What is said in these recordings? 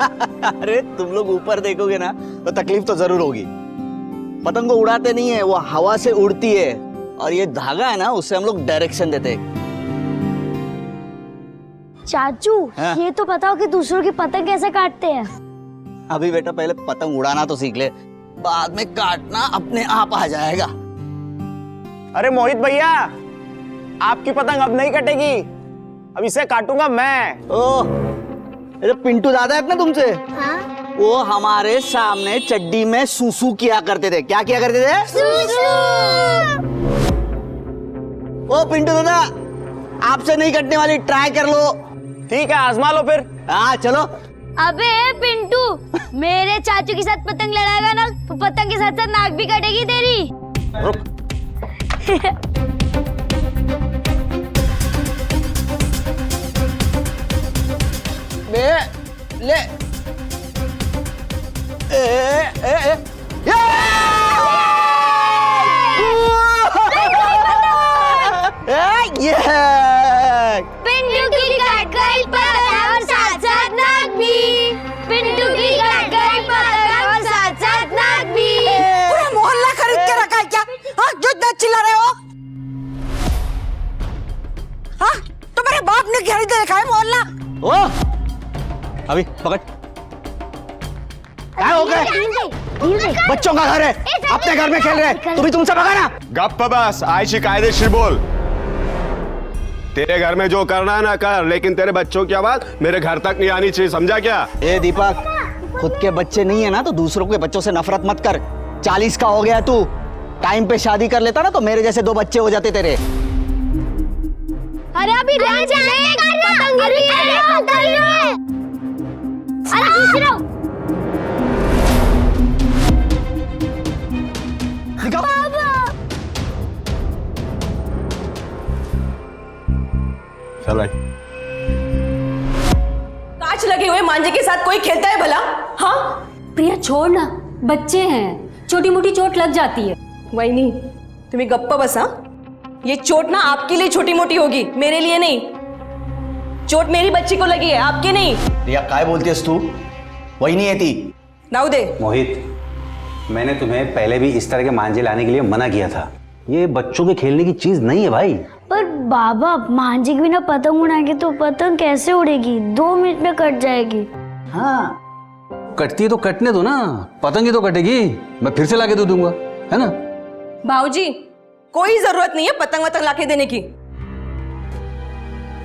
अरे तुम लोग ऊपर देखोगे ना तो तकलीफ तो जरूर होगी। पतंग को उड़ाते नहीं है, वो हवा से उड़ती है, और ये धागा है ना, उससे हम लोग डायरेक्शन देते हैं। चाचू ये तो बताओ कि दूसरों की पतंग कैसे काटते हैं? अभी बेटा पहले पतंग उड़ाना तो सीख ले, बाद में काटना अपने आप आ जाएगा। अरे मोहित भैया, आपकी पतंग अब नहीं कटेगी, अब इसे काटूंगा मैं। ओह, ये पिंटू दादा है ना तुमसे? हाँ? वो हमारे सामने चड्डी में सूसू किया करते थे। क्या किया करते थे? सूसू। ओ पिंटू दादा, आपसे नहीं कटने वाली, ट्राई कर लो। ठीक है, आजमा लो फिर। हाँ चलो। अबे पिंटू, मेरे चाचू के साथ पतंग लड़ाएगा ना तो पतंग के साथ साथ नाक भी कटेगी तेरी। रुक। ले ए, ए, ए, ये! पिंटू की कट गई पतंग और साथ साथ नाक भी। पिंटू की कट गई पतंग और साथ साथ नाक भी। पूरा मोहल्ला खरीद के रखा है क्या? हाँ, जो इतना चिल्ला रहे हो? हाँ, तुम्हारे बाप ने खरीद के रखा है मोहल्ला। ओ, अभी पकड़। क्या हो गए? बच्चों का घर है, अपने घर में खेल रहे हैं, तू भी तुमसे भगा ना। गप्प बस, आयशी कायदेशीर बोल। तेरे घर में जो करना है ना कर, लेकिन तेरे बच्चों की आवाज मेरे घर तक नहीं आनी चाहिए, समझा क्या? ए दीपक, खुद के बच्चे नहीं है ना तो दूसरों के बच्चों से नफरत मत कर। 40 का हो गया तू, टाइम पे शादी कर लेता ना तो मेरे जैसे 2 बच्चे हो जाते तेरे। अरे अभी रह जाने पतंग गिर रही है। अरे दूसरा चल कांच लगे हुए मांझे के साथ कोई खेलता है भला? हाँ, प्रिया छोड़ ना, बच्चे हैं, छोटी मोटी चोट लग जाती है। वही नहीं, तुम्हें गप्पा बस। हाँ, ये चोट ना आपके लिए छोटी मोटी होगी, मेरे लिए नहीं। चोट मेरी बच्ची को लगी है, आपके नहीं। रिया काय बोलतीस तू? वही नहीं है थी। दाऊदे, मोहित, मैंने तुम्हें पहले भी इस तरह के मांझे लाने के लिए मना किया था। ये बच्चों के खेलने की चीज नहीं है भाई। पर बाबा, मांझे के बिना पतंग उड़ाएंगे तो पतंग कैसे उड़ेगी? 2 मिनट में कट जाएगी। हाँ, कटती है तो कटने दो ना, पतंग ही तो कटेगी, मैं फिर से लाके दे दूंगा, है ना? भाऊजी, कोई जरूरत नहीं है पतंग वतंग लाके देने की।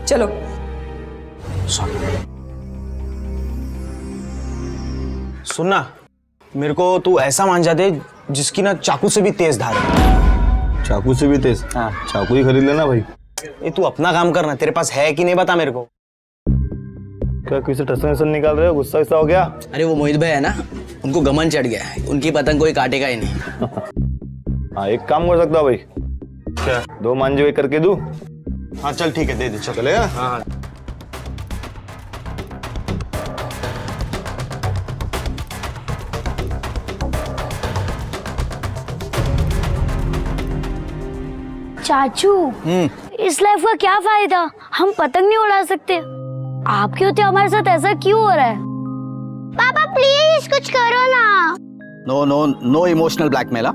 चलो। सुनना, मेरे को तू ऐसा मांझा दे जिसकी ना चाकू से भी तेज धार है। चाकू से भी तेज? हाँ, चाकू ही खरीद लेना भाई। ये तू अपना काम करना, तेरे पास है कि नहीं बता मेरे को। क्या किसी टसन निकाल रहे हो? गुस्सा गुस्सा हो गया? अरे वो मोहित भाई है ना, उनको घमंड चढ़ गया है, उनकी पतंग कोई काटेगा ही नहीं। हाँ, एक काम कर सकता भाई। क्या 2 मांझे वही करके दूं? हाँ चल ठीक है, दे दे। चलेगा? हाँ। चाचू, इस लाइफ का क्या फायदा? हम पतंग नहीं उड़ा सकते। आपके होते हमारे साथ ऐसा क्यों हो रहा है? पापा प्लीज कुछ करो ना। No no no emotional blackmail.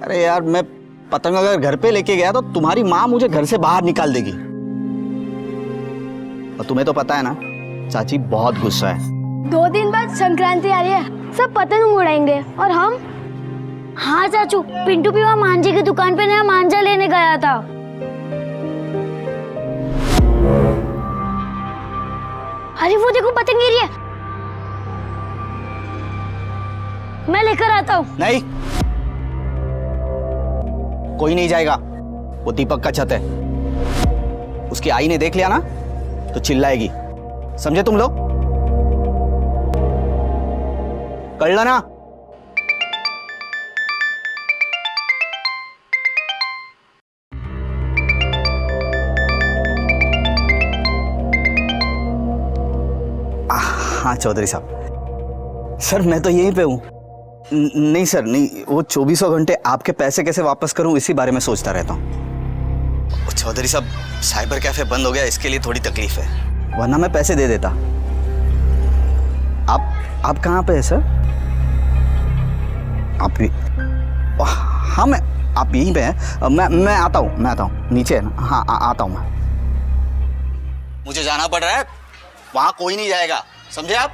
अरे यार, मैं पतंग अगर घर पे लेके गया तो तुम्हारी माँ मुझे घर से बाहर निकाल देगी। और तुम्हें तो पता है ना, चाची बहुत गुस्सा है। 2 दिन बाद संक्रांति आ रही है, सब पतंग उड़ाएंगे और हम। हाँ चाचू, पिंटू भी वहाँ मांझे की दुकान पे नया मांझा लेने गया था। अरे वो देखो, पतंग गिरी है। मैं लेकर आता हूँ। नहीं, कोई नहीं जाएगा, वो दीपक का छत है। उसकी आई ने देख लिया ना तो चिल्लाएगी, समझे तुम लोग? कर लो ना। हाँ चौधरी साहब, सर मैं तो यहीं पे हूँ। नहीं सर नहीं, वो 24 घंटे आपके पैसे कैसे वापस करूँ इसी बारे में सोचता रहता हूँ। चौधरी साहब, साइबर कैफे बंद हो गया, इसके लिए थोड़ी तकलीफ है। वरना मैं पैसे दे देता। आप कहाँ पे है सर? आप हाँ मैं आप यहीं पे हैं। मैं आता हूँ नीचे है ना। हाँ आता हूँ मैं। मुझे जाना पड़ रहा है, वहां कोई नहीं जाएगा, समझे आप?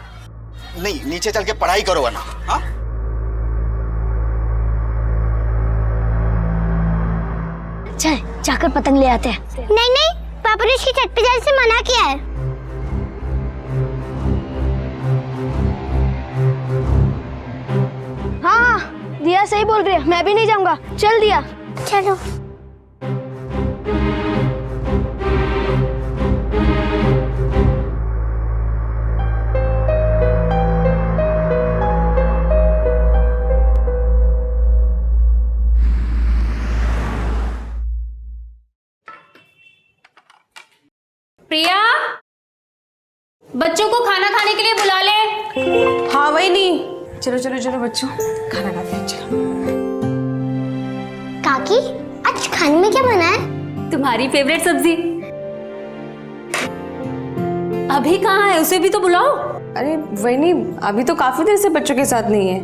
नहीं, नीचे चल के पढ़ाई करो वरना। हाँ चल जाकर पतंग ले आते हैं। नहीं, पापा ने उसकी छत पे जाने से मना किया है। हाँ, दिया सही बोल रही है, मैं भी नहीं जाऊंगा। चल दिया। चलो। प्रिया, बच्चों को खाना खाने के लिए बुला ले। हाँ वही नहीं, चलो बच्चों, खाना खाते हैं। चलो काकी, आज खाने में क्या बना है? तुम्हारी फेवरेट सब्जी। अभी कहाँ है? उसे भी तो बुलाओ। अरे वही नहीं, अभी तो काफी देर से बच्चों के साथ नहीं है।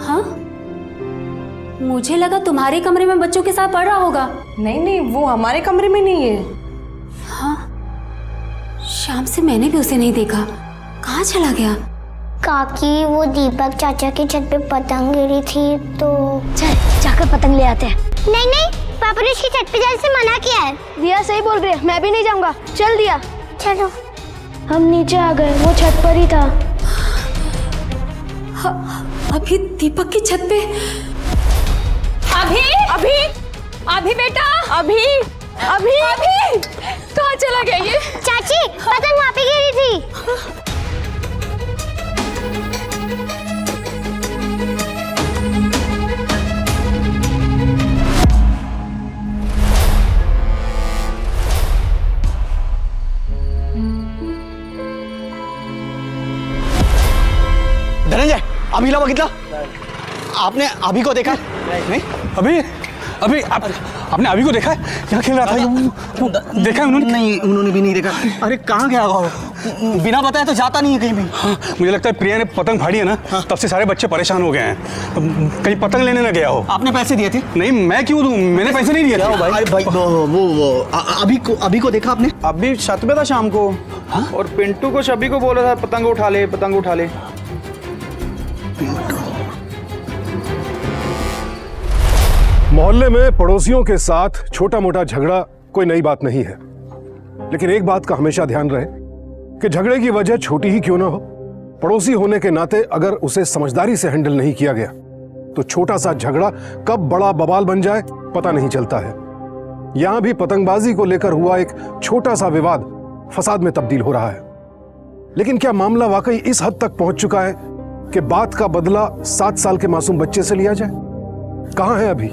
हाँ, मुझे लगा तुम्हारे कमरे में बच्चों के साथ पढ़ रहा होगा। नहीं, वो हमारे कमरे में नहीं है। हाँ, शाम से मैंने भी उसे नहीं देखा। कहाँ चला गया? काकी, वो दीपक चाचा की छत पे पतंग गिरी थी तो चल जाकर पतंग ले आते हैं। नहीं, पापा ने उसकी छत पे जाने से मना किया है। दिया सही बोल रही है, मैं भी नहीं जाऊंगा। चल दिया। चलो। हम नीचे आ गए, वो छत पर ही था। अभी दीपक की छत पे। अभी बेटा, अभी कहाँ चला गया ये? चाची, पतंग वहाँ पे गिरी थी। धनंजय, अभिला बघितला? आपने अभी को देखा? नहीं? अभी आपने अभी को देखा है? क्या खेल रहा था? वो देखा है उन्होंने? नहीं, उन्होंने भी नहीं देखा। अरे कहाँ गया वो? बिना बताए तो जाता नहीं है कहीं भी। हाँ, मुझे लगता है प्रिया ने पतंग फाड़ी है ना, तब से सारे बच्चे परेशान हो गए हैं। कहीं पतंग लेने ना गया हो। आपने पैसे दिए थे? नहीं, मैं क्यों दूं? मैंने पैसे नहीं दिए थे। भाई अभी को देखा आपने? अभी छत पे था शाम को। और पिंटू को शबी को बोला था पतंग उठा ले। मोहल्ले में पड़ोसियों के साथ छोटा मोटा झगड़ा कोई नई बात नहीं है, लेकिन एक बात का हमेशा ध्यान रहे कि झगड़े की वजह छोटी ही क्यों ना हो, पड़ोसी होने के नाते अगर उसे समझदारी से हैंडल नहीं किया गया तो छोटा सा झगड़ा कब बड़ा बवाल बन जाए पता नहीं चलता है। यहां भी पतंगबाजी को लेकर हुआ एक छोटा सा विवाद फसाद में तब्दील हो रहा है। लेकिन क्या मामला वाकई इस हद तक पहुंच चुका है कि बात का बदला 7 साल के मासूम बच्चे से लिया जाए? कहां है अभी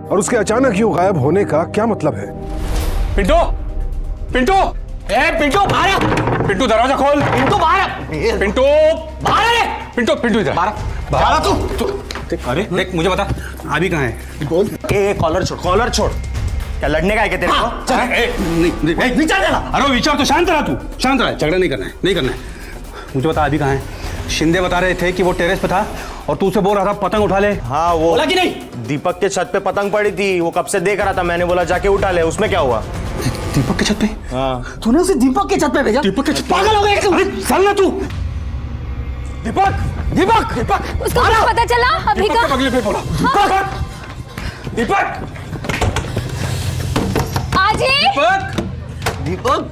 और उसके अचानक यूं गायब होने का क्या मतलब है? पिंटू, बाहर आ! पिंटू दरवाजा खोल। पिंटू बाहर! पिंटू बाहर आ रे! पिंटू इधर बाहर तू। अरे देख, मुझे बता अभी कहाँ है? बोल। कॉलर छोड़। क्या लड़ने का है क्या तेरे को? विचार देना। अरे विचार तो शांत रहा, झगड़ा नहीं करना है। मुझे बता अभी कहाँ है? शिंदे बता रहे थे कि वो टेरेस पे था और तू उसे बोल रहा था पतंग उठा ले। हाँ, वो बोला कि नहीं? दीपक के छत पे पतंग पड़ी थी, वो कब से देख रहा था। मैंने बोला जाके उठा ले। उसमें क्या हुआ? दीपक के छत पे? हाँ। तूने उसे दीपक के छत पे भेजा? दीपक के छत पे? पागल हो गया? अरे चल ना तू। दीपक उसको क्या पता चला? अभी का अगले पे बोला। दीपक आजी, दीपक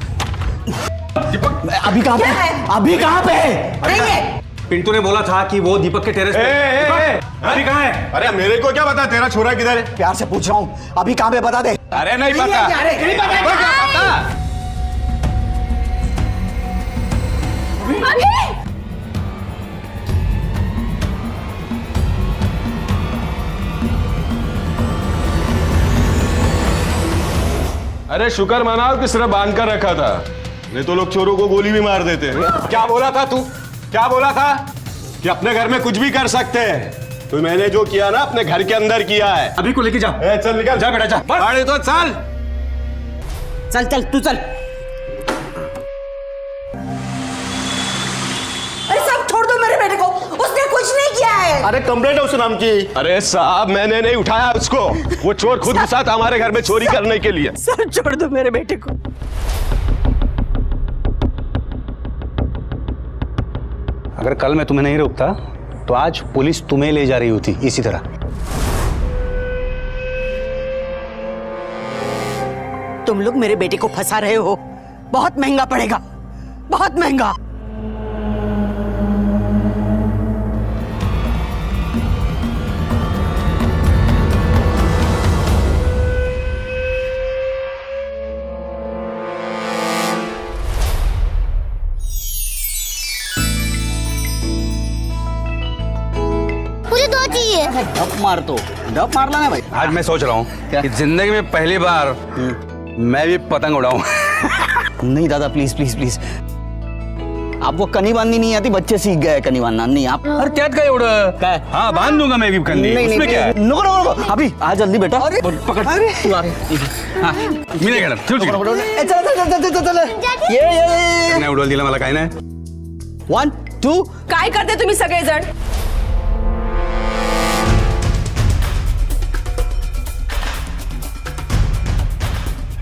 अभी कहाँ पे है? पिंटू ने बोला था कि वो दीपक के टेरेस पे। अभी कहाँ है? अरे मेरे को क्या पता तेरा छोरा किधर है? प्यार से पूछ रहा हूँ, अभी कहाँ पे बता दे। अरे नहीं पता। नहीं पता। अरे शुक्र मनाओ कि सिर्फ बांध कर रखा था, नहीं तो लोग चोरों को गोली भी मार देते। क्या बोला था तू? क्या बोला था? कि अपने घर में कुछ भी कर सकते हैं। तो मैंने जो किया ना अपने घर के अंदर किया है। अभी को लेके जा। चल निकल जा बेटा जा। अरे तो चल चल तू चल। अरे कंप्लेंट है उस नाम की। अरे साहब मैंने नहीं उठाया उसको, वो चोर खुद घुसा था हमारे घर में चोरी करने के लिए। सर छोड़ दो मेरे बेटे को। अगर कल मैं तुम्हें नहीं रोकता तो आज पुलिस तुम्हें ले जा रही होती इसी तरह। तुम लोग मेरे बेटे को फंसा रहे हो, बहुत महंगा पड़ेगा, बहुत महंगा। मुझे दो चाहिए। डप मार तो डप मार लेना भाई। आज मैं सोच रहा हूँ कि जिंदगी में पहली बार मैं भी पतंग उड़ाऊं। नहीं दादा प्लीज प्लीज प्लीज, आपको कनी बांधनी नहीं आती, बच्चे सीख गए कनी बांधना। नहीं आप अरे क्या का उड़? हाँ बांध दूंगा मैं भी कन्नी, उसमें क्या है? नुको नुको नुको, अभी आ जल्दी बेटा। पकड़ तू आ रही। हाँ मी नाही चल चल चल चल चल ये नाही उडवलं दिलं मला काय नाही। 1 2 काय करते तुम्ही सगळेजण?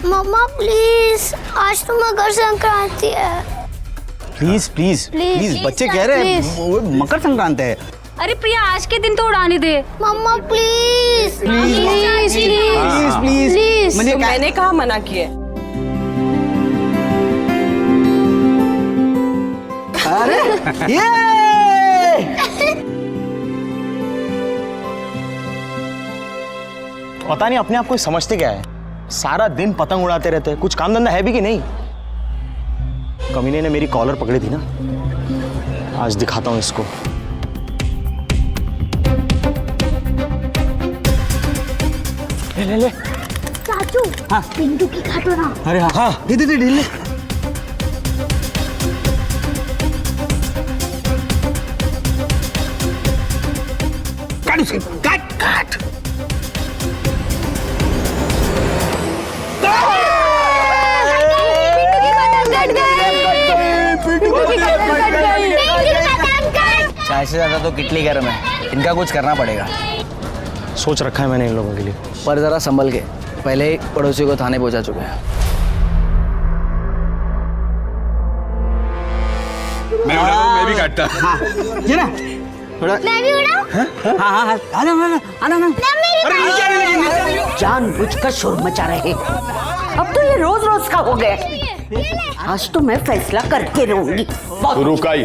मम्मा प्लीज, आज तो मकर संक्रांति है। प्लीज प्लीज प्लीज, बच्चे कह रहे हैं मकर संक्रांति है। अरे प्रिया, आज के दिन तो उड़ाने दे। मम्मा प्लीज प्लीज प्लीज प्लीज तो मैंने कहा मना किए। अरे ये पता नहीं अपने आप को समझते क्या है, सारा दिन पतंग उड़ाते रहते हैं, कुछ काम धंधा है भी कि नहीं। कमीने ने मेरी कॉलर पकड़ी थी ना, आज दिखाता हूं इसको। ले ले ले। चाचू, हाँ। पिंटू की काटो ना। अरे हाँ दे दे दे ढील ले। काट उसे, काट काट। चाय से ज्यादा तो किटली गर्म है, इनका कुछ करना पड़ेगा। सोच रखा है मैंने इन लोगों के लिए। पर जरा संभल के, पहले ही पड़ोसी को थाने पहुंचा चुके हैं। मैं भी काटता। हाँ ये ना थोड़ा। मैं भी उड़ाऊं? हाँ हाँ हाँ आना आना आना आना। जानबूझकर शोर मचा रहे हैं। अब तो ये रोज रोज का हो गया। आज तो मैं फैसला करके रहूंगी। रुकाई,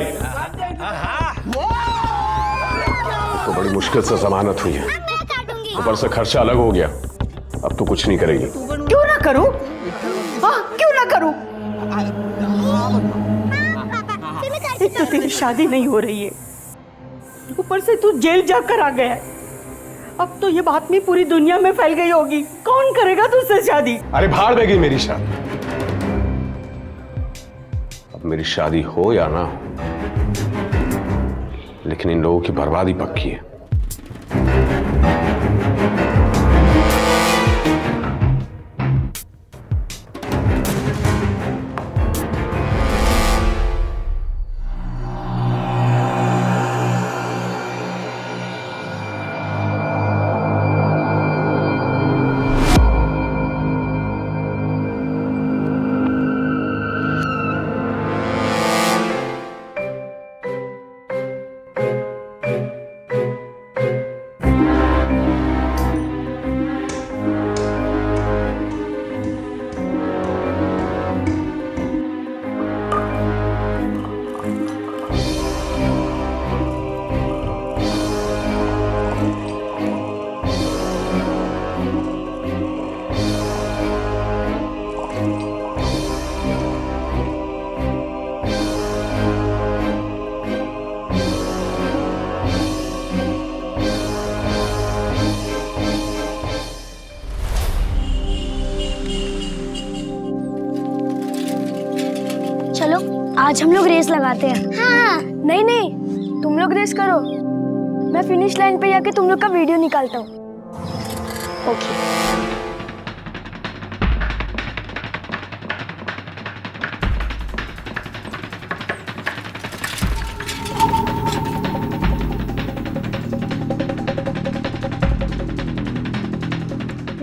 तो बड़ी मुश्किल से जमानत हुई है, ऊपर से खर्चा अलग हो गया, अब तो कुछ नहीं करेगी। क्यों ना करूं? हाँ क्यों ना करूं? एक तो तेरी शादी नहीं हो रही है, ऊपर से तू जेल जाकर आ गया है। अब तो ये बात में पूरी दुनिया में फैल गई होगी, कौन करेगा तुझसे शादी? अरे भाड़ देगी मेरी शादी। अब मेरी शादी हो या ना हो, लेकिन इन लोगों की बर्बादी पक्की है। चलो आज हम लोग रेस लगाते हैं। हाँ। नहीं नहीं, तुम लोग रेस करो, मैं फिनिश लाइन पे जाके तुम लोग का वीडियो निकालता हूँ। ओके।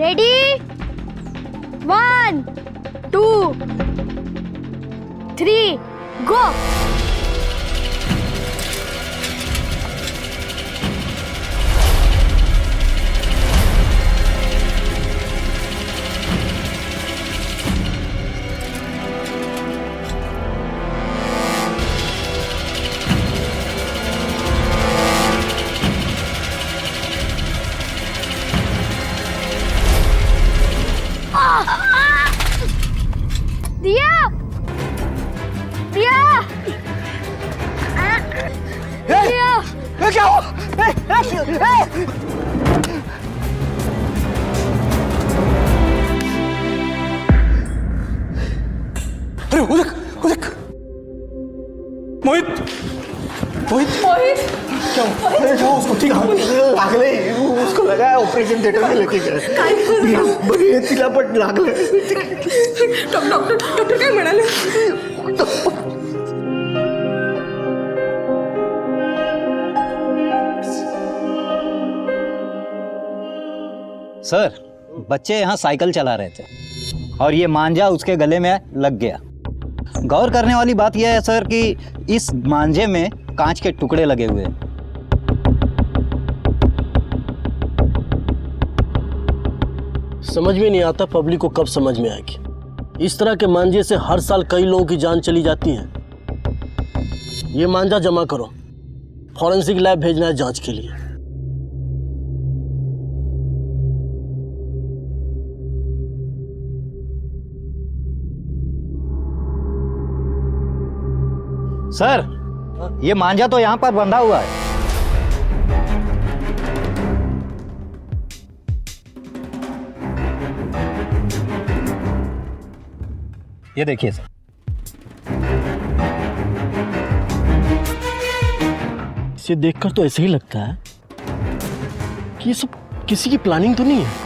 रेडी 1 2 3 गो। दिया दिया दिया क्या हो? अरे वो देख, वो देख। मोहित, मोहित, मोहित, क्या हुआ उसको? ठीक है, लागले उसको लगा है ऑपरेशन थिएटर में लेके गए बघे तिला पण लागले डॉक्टर काय म्हणाले? सर, बच्चे यहाँ साइकिल चला रहे थे और ये मांझा उसके गले में लग गया। गौर करने वाली बात यह है सर कि इस मांझे में कांच के टुकड़े लगे हुए हैं। समझ में नहीं आता पब्लिक को कब समझ में आएगी। इस तरह के मांझे से हर साल कई लोगों की जान चली जाती है। ये मांझा जमा करो, फॉरेंसिक लैब भेजना है जांच के लिए। सर, ये मांझा तो यहाँ पर बंधा हुआ है। ये देखिए सर। इसे देखकर तो ऐसे ही लगता है कि ये सब किसी की प्लानिंग तो नहीं है।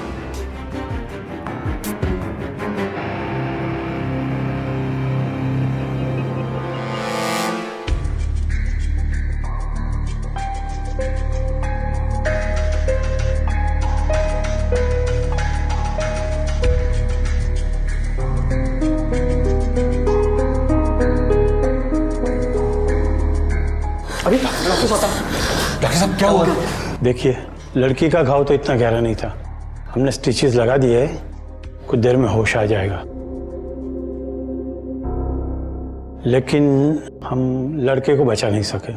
डॉक्टर साहब क्या हुआ? देखिए, लड़की का घाव तो इतना गहरा नहीं था। हमने स्टिचेस लगा दिए, कुछ देर में होश आ जाएगा। लेकिन हम लड़के को बचा नहीं सके।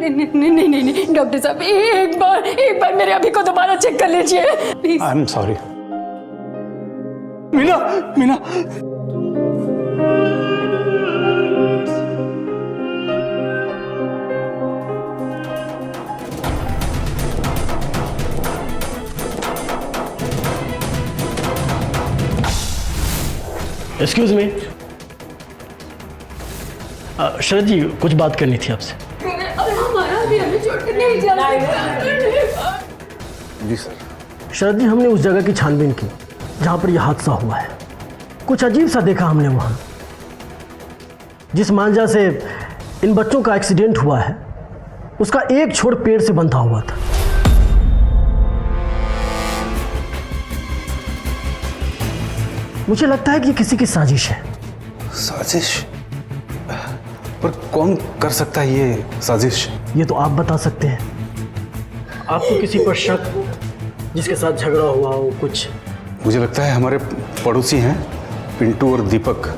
नहीं डॉक्टर साहब, एक बार मेरे अभी को दोबारा चेक कर लीजिए please. I am sorry. Meena, Meena, excuse me, Sharad ji कुछ बात करनी थी आपसे। जी सर। शरद जी, हमने उस जगह की छानबीन की जहां पर यह हादसा हुआ है। कुछ अजीब सा देखा हमने वहां। जिस मांझा से इन बच्चों का एक्सीडेंट हुआ है उसका एक छोर पेड़ से बंधा हुआ था। मुझे लगता है कि किसी की साजिश है। साजिश? पर कौन कर सकता है ये साजिश? ये तो आप बता सकते हैं। आपको किसी पर शक, जिसके साथ झगड़ा हुआ हो कुछ? मुझे लगता है हमारे पड़ोसी हैं पिंटू और दीपक,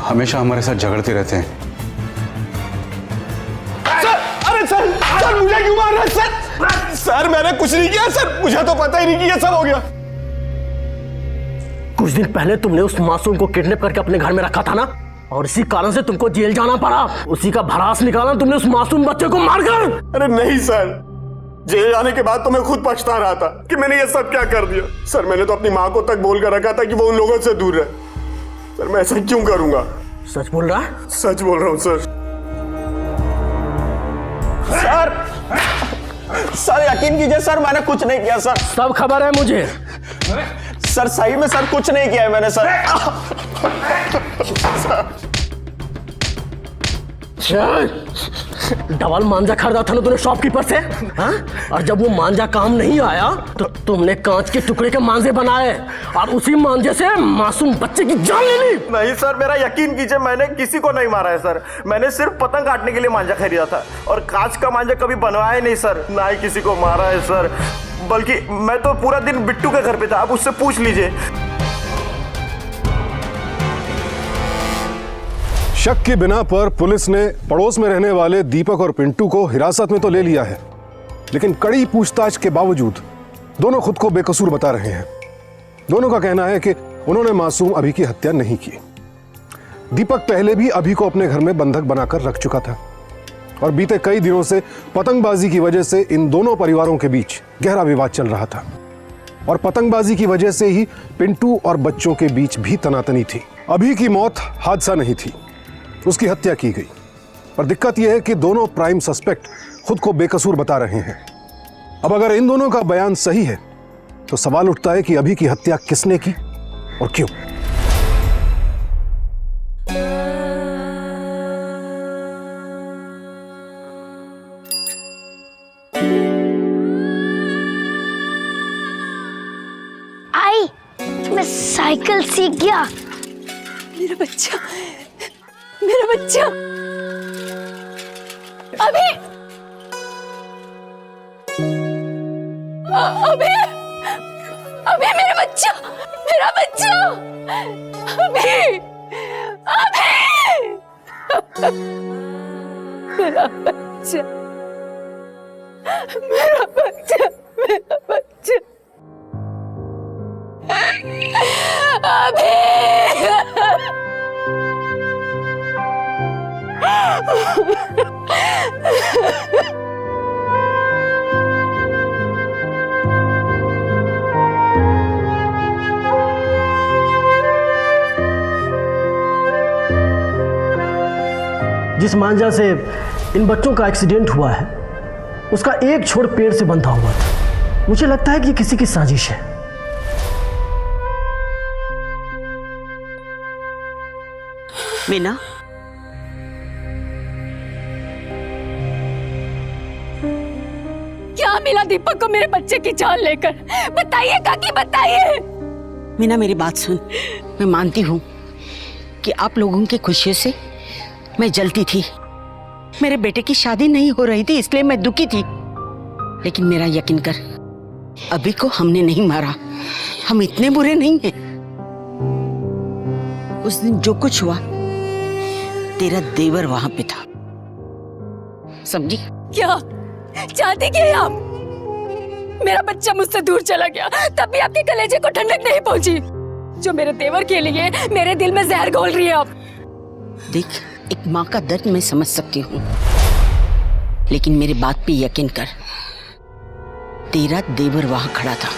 हमेशा हमारे साथ झगड़ते रहते हैं। सर, अरे सर, सर मुझे क्यों मार रहे हैं सर? सर मैंने कुछ नहीं किया सर, मुझे तो पता ही नहीं कि ये सब हो गया। कुछ दिन पहले तुमने उस मासूम को किडनैप करके अपने घर में रखा था ना, और इसी कारण से तुमको जेल जाना पड़ा। उसी का भड़ास निकाला तुमने उस मासूम बच्चे को मारकर। अरे नहीं सर, जेल जाने के बाद तो मैं खुद पछता रहा था कि मैंने ये सब क्या कर दिया। सर मैंने तो अपनी माँ को तक बोल कर रखा था कि वो उन लोगों से दूर रहे। सर मैं ऐसा क्यों करूंगा? सच बोल रहा है? सच बोल रहा हूँ सर। सर, सर यकीन कीजिए सर, मैंने कुछ नहीं किया सर। सब खबर है मुझे। सर सही में सर कुछ नहीं किया है मैंने सर। डबल मांझा खरीदा था ना तूने शॉपकीपर से, हाँ? और जब वो मांझा काम नहीं आया तो तुमने कांच के टुकड़े के मांझे बनाए और उसी मांझे से मासूम बच्चे की जान ले ली। नहीं सर, मेरा यकीन कीजिए, मैंने किसी को नहीं मारा है सर। मैंने सिर्फ पतंग काटने के लिए मांझा खरीदा था और कांच का मांझा कभी बनवाया नहीं सर, ना ही किसी को मारा है सर। बल्कि मैं तो पूरा दिन बिट्टू के घर पे था, आप उससे पूछ लीजिए। शक की बिना पर पुलिस ने पड़ोस में रहने वाले दीपक और पिंटू को हिरासत में तो ले लिया है, लेकिन कड़ी पूछताछ के बावजूद दोनों खुद को बेकसूर बता रहे हैं। दोनों का कहना है कि उन्होंने मासूम अभी की हत्या नहीं की। दीपक पहले भी अभी को अपने घर में बंधक बनाकर रख चुका था और बीते कई दिनों से पतंगबाजी की वजह से इन दोनों परिवारों के बीच गहरा विवाद चल रहा था और पतंगबाजी की वजह से ही पिंटू और बच्चों के बीच भी तनातनी थी। अभी की मौत हादसा नहीं थी, उसकी हत्या की गई। पर दिक्कत यह है कि दोनों प्राइम सस्पेक्ट खुद को बेकसूर बता रहे हैं। अब अगर इन दोनों का बयान सही है तो सवाल उठता है कि अभी की हत्या किसने की और क्यों। आई, मैं साइकिल सीख गया। मेरा बच्चा, मेरा बच्चा। अभी अभी अभी मेरा बच्चा, मेरा बच्चा, अभी अभी मेरा बच्चा, मेरा बच्चा, मेरा बच्चा, अभी। जिस मांझा से इन बच्चों का एक्सीडेंट हुआ है उसका एक छोर पेड़ से बंधा हुआ था। मुझे लगता है कि किसी की साजिश है। मीना, क्या मिला दीपक को मेरे बच्चे की जान लेकर? बताइए काकी, बताइए। मीना मेरी बात सुन। मैं मानती हूँ कि आप लोगों की खुशियों से मैं जलती थी। मेरे बेटे की शादी नहीं हो रही थी इसलिए मैं दुखी थी, लेकिन मेरा यकीन कर, अभी को हमने नहीं मारा। हम इतने बुरे नहीं हैं। उस दिन जो कुछ हुआ तेरा देवर वहां पे था, समझी? क्या चाहती क्या आप? मेरा बच्चा मुझसे दूर चला गया, तब भी आपके कलेजे को ठंडक नहीं पहुंची, जो मेरे देवर के लिए मेरे दिल में जहर घोल रही है आप। देख, एक माँ का दर्द मैं समझ सकती हूँ, लेकिन मेरी बात पे यकीन कर, तेरा देवर वहां खड़ा था।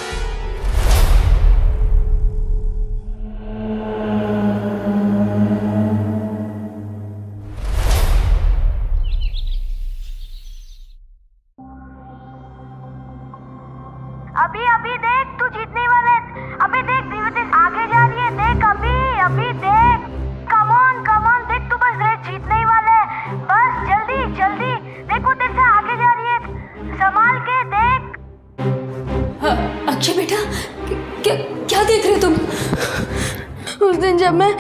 अभी अभी देख, तू जीतने वाला है। अभी देख, दिव्यतेज आगे जा रही है। देख अभी, अभी देख। कम ऑन, देख, तू बस रेस जीतने ही वाला है। बस जल्दी जल्दी देख, वो तेरे से आगे जा रही है। संभाल के देख। अक्षय बेटा, क्या देख रहे तुम? उस दिन जब मैं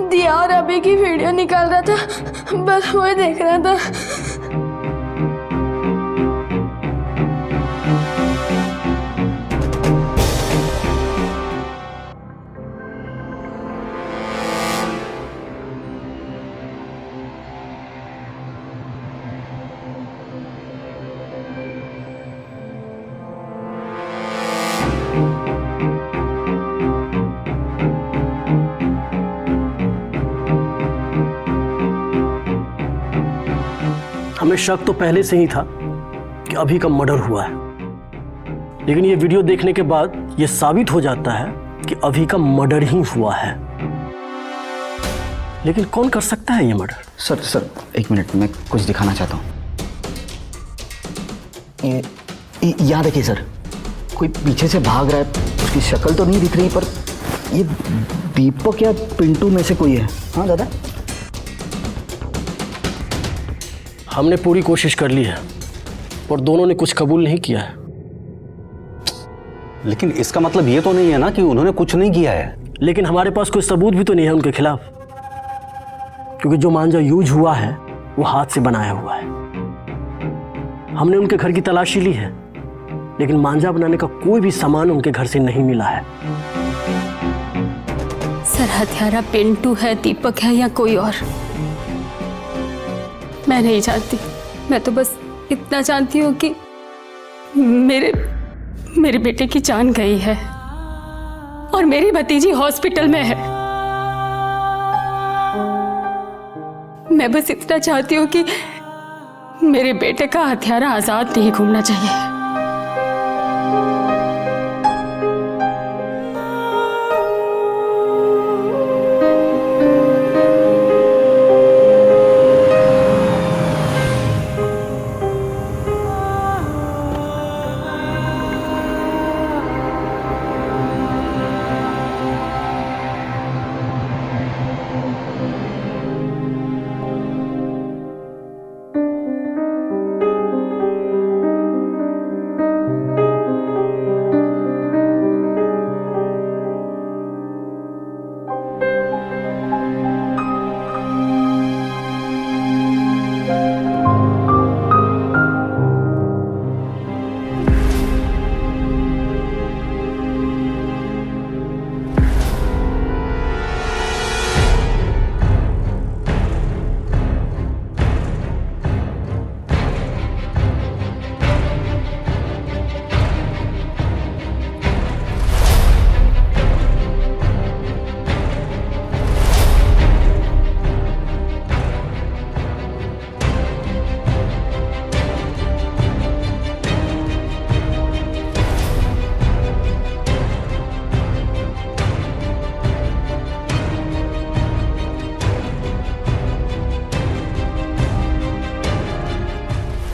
दिया और अभी की वीडियो निकाल रहा था, बस वही देख रहा था। हमें शक तो पहले से ही था कि अभी का मर्डर हुआ है, लेकिन ये वीडियो देखने के बाद ये साबित हो जाता है कि अभी का मर्डर ही हुआ है। लेकिन कौन कर सकता है ये मर्डर? सर एक मिनट, मैं कुछ दिखाना चाहता हूँ। यहाँ देखिए सर, कोई पीछे से भाग रहा है। उसकी शक्ल तो नहीं दिख रही, पर ये दीपक या पिंटू में से कोई है। हाँ दादा, हमने पूरी कोशिश कर ली है और दोनों ने कुछ कबूल नहीं किया है। लेकिन इसका मतलब ये तो नहीं है ना कि उन्होंने कुछ नहीं किया है। लेकिन हमारे पास कोई सबूत भी तो नहीं है उनके खिलाफ, क्योंकि जो मांझा यूज हुआ है वो हाथ से बनाया हुआ है। हमने उनके घर की तलाशी ली है, लेकिन मांझा बनाने का कोई भी सामान उनके घर से नहीं मिला है। सर हत्यारा पिंटू है, दीपक है या कोई और, मैं नहीं जानती। मैं तो बस इतना जानती हूँ कि मेरे बेटे की जान गई है और मेरी भतीजी हॉस्पिटल में है। मैं बस इतना चाहती हूँ कि मेरे बेटे का हत्यारा आजाद नहीं घूमना चाहिए।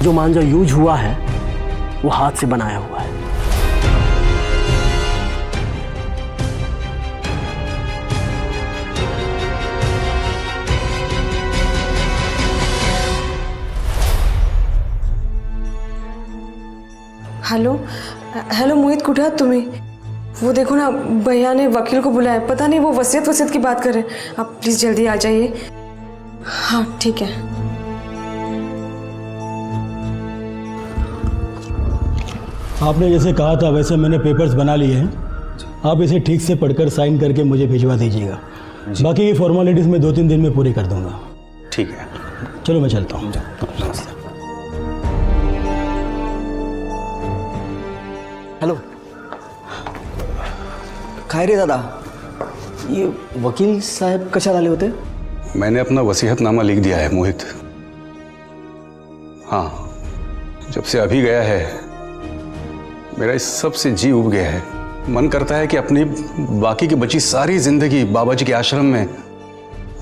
जो मांझा यूज हुआ है वो हाथ से बनाया हुआ है। हेलो हेलो मोहित, कुठे आहात तुम्ही? वो देखो ना, भैया ने वकील को बुलाया, पता नहीं वो वसीयत की बात कर रहे हैं। आप प्लीज जल्दी आ जाइए। हाँ ठीक है। आपने जैसे कहा था वैसे मैंने पेपर्स बना लिए हैं। आप इसे ठीक से पढ़कर साइन करके मुझे भिजवा दीजिएगा। बाकी की फॉर्मेलिटीज़ मैं 2-3 दिन में पूरी कर दूंगा। ठीक है, चलो मैं चलता हूँ। नमस्ते। हॅलो, काय रे दादा, ये वकील साहेब कशाला आले होते? मैंने अपना वसीयतनामा लिख दिया है मोहित। हाँ, जब से अभी गया है मेरा इस सब से जी उब गया है। मन करता है कि अपनी बाकी की बची सारी जिंदगी बाबा जी के आश्रम में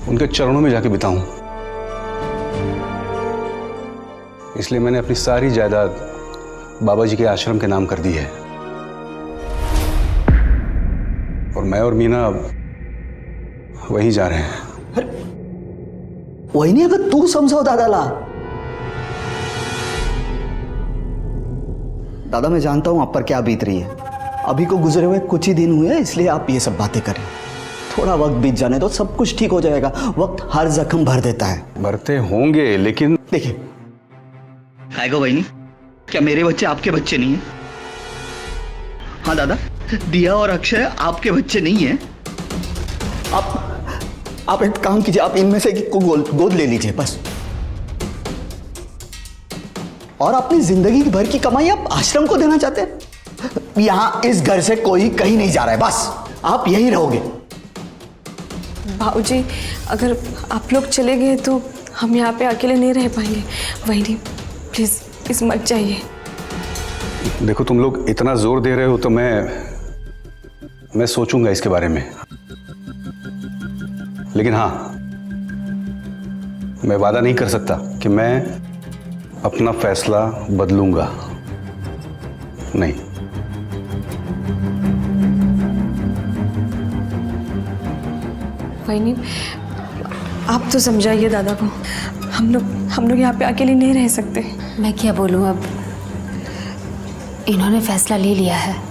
उनके चरणों में जाके बिताऊं। इसलिए मैंने अपनी सारी जायदाद बाबा जी के आश्रम के नाम कर दी है। और मैं और मीना वहीं जा रहे हैं। वहिनी, अगर तू समझाओ दादाला। दादा, मैं जानता हूं आप पर क्या बीत रही है। अभी को गुजरे हुए कुछ ही दिन हुए, इसलिए आप ये सब बातें करें। थोड़ा वक्त बीत जाने दो, सब कुछ ठीक हो जाएगा। वक्त हर जख्म भर देता है। भरते होंगे, लेकिन देखिए, काय गो बहनी, क्या मेरे बच्चे आपके बच्चे नहीं हैं? हाँ दादा, दिया और अक्षय आपके बच्चे नहीं हैं। आप एक काम कीजिए, आप इनमें से को गोद ले लीजिए बस। और अपनी जिंदगी भर की कमाई आप आश्रम को देना चाहते हैं? यहां इस घर से कोई कहीं नहीं जा रहा है, बस आप यहीं रहोगे। भाऊजी, अगर आप लोग चले गए तो हम यहाँ पे अकेले नहीं रह पाएंगे। वही प्लीज मत जाइए। देखो, तुम लोग इतना जोर दे रहे हो तो मैं सोचूंगा इसके बारे में। लेकिन हाँ, मैं वादा नहीं कर सकता कि मैं अपना फैसला बदलूंगा। नहीं। वही नहीं, आप तो समझाइए दादा को। हम लोग यहाँ पे अकेले नहीं रह सकते। मैं क्या बोलूं अब, इन्होंने फैसला ले लिया है।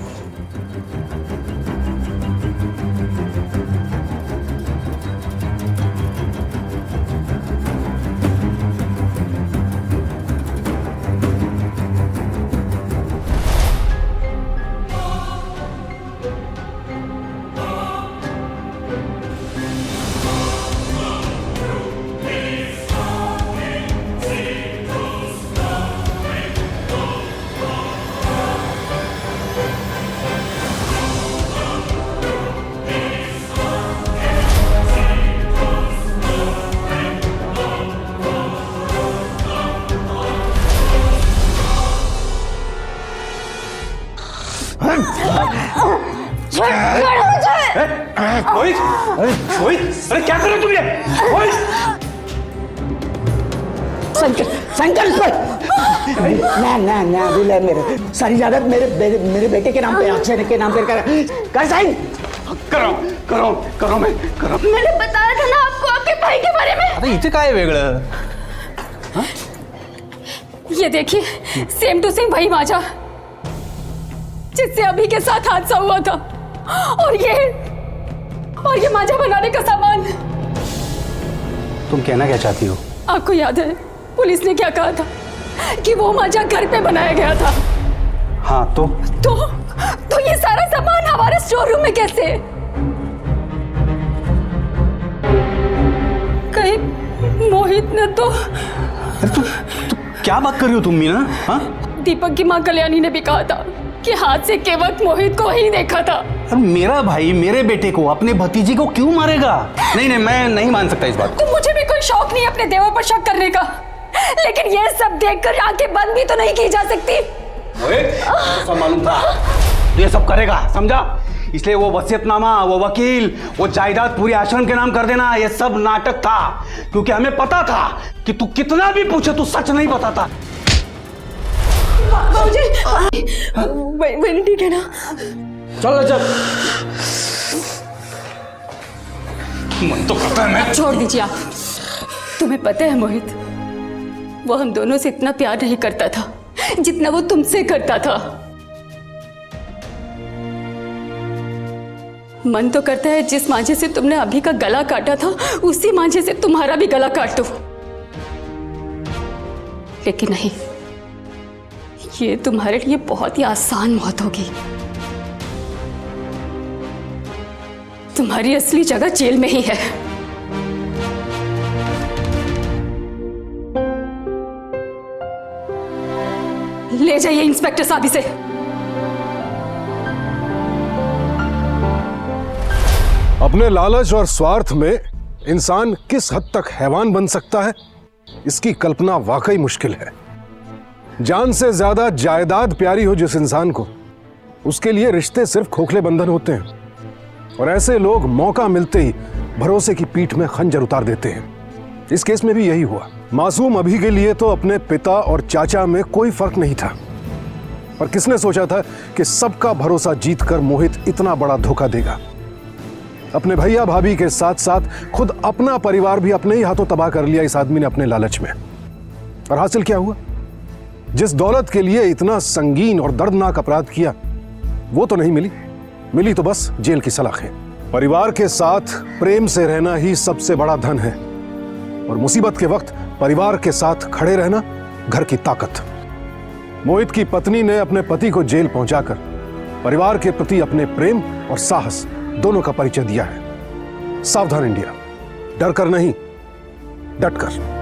मोहित, अरे क्या कर रहे हो तुम ये? मोहित! ना दिल है मेरे, सारी जायदाद मेरे बेटे के नाम पे, अक्षय के नाम पे कर साइन। करो मैंने बताया था ना आपको आपके भाई के बारे में। आता इथे काय वेगळं? ये देखिए, सेम टू सेम वही मांझा जिससे अभी के साथ हादसा हुआ था, और ये मांझा बनाने का सामान। तुम कहना क्या चाहती हो? आपको याद है पुलिस ने क्या कहा था कि वो मांझा घर पे बनाया गया था? हाँ तो ये सारा सामान हमारे स्टोर रूम में कैसे? कहीं मोहित ने तो तू क्या बात कर रही हो तुम मीना? हाँ? दीपक की माँ कल्याणी ने भी कहा था कि हादसे के वक्त मोहित को ही देखा था। मेरा भाई मेरे बेटे को, अपने भतीजी को क्यों मारेगा? नहीं, मैं नहीं मान सकता इस बात को। तो मुझे भी कोई शौक नहीं अपने देवर पर शक करने का, लेकिन ये सब देखकर आंखें बंद भी तो नहीं की जा सकती। सब मालूम था ये सब करेगा, समझा? इसलिए वो वसीयतनामा, वो वकील, वो जायदाद पूरी आश्रम के नाम कर देना, ये सब नाटक था, क्योंकि हमें पता था कि तू कितना भी पूछे तू सच नहीं बताता। बाबूजी, ठीक है ना? चल मन तो करता है मैं। छोड़ दीजिए आप। तुम्हें पता है मोहित, वो हम दोनों से इतना प्यार नहीं करता था जितना वो तुमसे करता था। मन तो करता है जिस मांझे से तुमने अभी का गला काटा था उसी मांझे से तुम्हारा भी गला काट दो, लेकिन नहीं, ये तुम्हारे लिए बहुत ही आसान मौत होगी। तुम्हारी असली जगह जेल में ही है। ले जाइए इंस्पेक्टर साहब इसे। अपने लालच और स्वार्थ में इंसान किस हद तक हैवान बन सकता है, इसकी कल्पना वाकई मुश्किल है। जान से ज्यादा जायदाद प्यारी हो जिस इंसान को, उसके लिए रिश्ते सिर्फ खोखले बंधन होते हैं, और ऐसे लोग मौका मिलते ही भरोसे की पीठ में खंजर उतार देते हैं। इस केस में भी यही हुआ। मासूम अभी के लिए तो अपने पिता और चाचा में कोई फर्क नहीं था, पर किसने सोचा था कि सबका भरोसा जीतकर मोहित इतना बड़ा धोखा देगा। अपने भैया भाभी के साथ साथ खुद अपना परिवार भी अपने ही हाथों तबाह कर लिया इस आदमी ने अपने लालच में। और हासिल क्या हुआ? जिस दौलत के लिए इतना संगीन और दर्दनाक अपराध किया वो तो नहीं मिली तो बस जेल की सलाखें। परिवार के साथ प्रेम से रहना ही सबसे बड़ा धन है, और मुसीबत के वक्त परिवार के साथ खड़े रहना घर की ताकत। मोहित की पत्नी ने अपने पति को जेल पहुंचाकर परिवार के प्रति अपने प्रेम और साहस दोनों का परिचय दिया है। सावधान इंडिया, डर कर नहीं, डट कर।